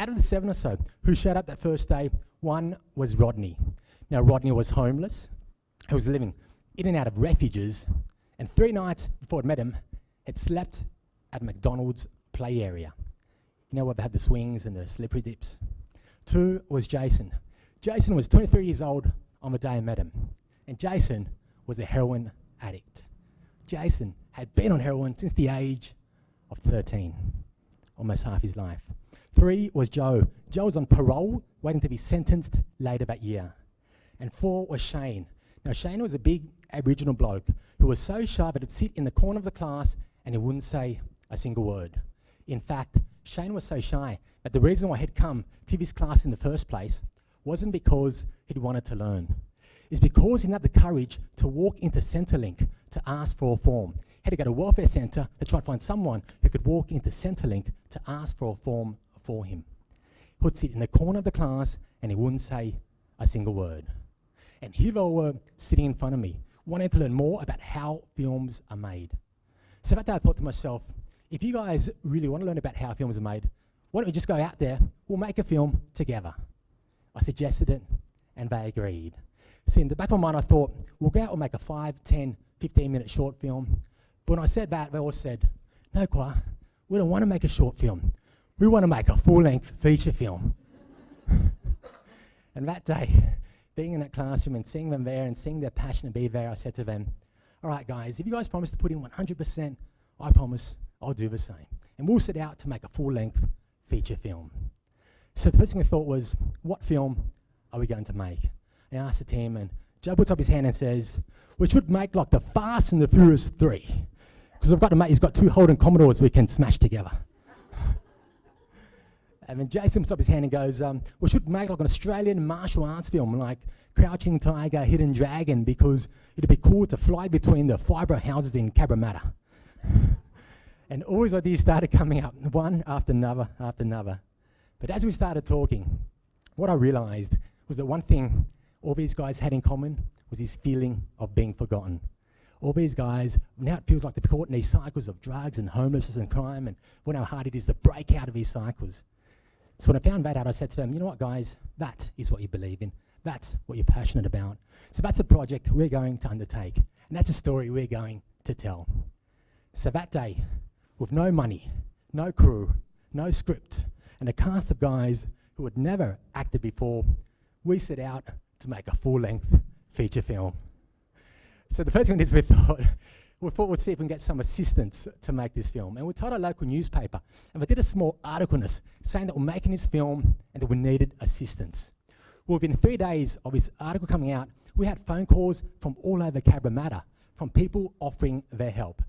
out of the 7 or so who showed up that first day, one was Rodney. Now, Rodney was homeless. He was living in and out of refuges, and 3 nights before I'd met him, had slept at a McDonald's play area. You know where they had the swings and the slippery dips. 2 was Jason. Jason was 23 years old on the day I met him, and Jason was a heroin addict. Jason had been on heroin since the age of 13, almost half his life. 3 was Joe. Joe was on parole, waiting to be sentenced later that year. And 4 was Shane. Now, Shane was a big Aboriginal bloke who was so shy that he'd sit in the corner of the class and he wouldn't say a single word. In fact, Shane was so shy that the reason why he'd come to this class in the first place wasn't because he'd wanted to learn. It's because he didn't have the courage to walk into Centrelink to ask for a form. He had to go to Welfare Centre to try and find someone who could walk into Centrelink to ask for a form for him. He would sit in the corner of the class and he wouldn't say a single word. And here they were sitting in front of me, wanting to learn more about how films are made. So that day I thought to myself, if you guys really want to learn about how films are made, why don't we just go out there, we'll make a film together. I suggested it, and they agreed. So in the back of my mind I thought, we'll go out and make a 5, 10, 15-minute short film. But when I said that, they all said, no, Khoa, we don't want to make a short film. We want to make a full-length feature film. And that day, being in that classroom and seeing them there and seeing their passion to be there, I said to them, all right, guys, if you guys promise to put in 100%, I promise I'll do the same. And we'll set out to make a full-length feature film. So the first thing we thought was, what film are we going to make? I asked the team, and Joe puts up his hand and says, we should make like the Fast and the Furious 3. Because I've got a mate, he's got 2 Holden Commodores we can smash together. And then Jason puts up his hand and goes, we should make like an Australian martial arts film, like Crouching Tiger, Hidden Dragon, because it'd be cool to fly between the fibro houses in Cabramatta. And all these ideas started coming up, one after another after another. But as we started talking, what I realized was that one thing all these guys had in common was this feeling of being forgotten. All these guys, now it feels like they're caught in these cycles of drugs and homelessness and crime, and what how hard it is to break out of these cycles. So when I found that out, I said to them, you know what, guys, that is what you believe in. That's what you're passionate about. So that's a project we're going to undertake, and that's a story we're going to tell. So that day, with no money, no crew, no script, and a cast of guys who had never acted before, we set out to make a full-length feature film. So the first thing is we thought we'd see if we can get some assistance to make this film. And we told our local newspaper, and they did a small article on us saying that we're making this film and that we needed assistance. Well, within 3 days of this article coming out, we had phone calls from all over Cabramatta, from people offering their help.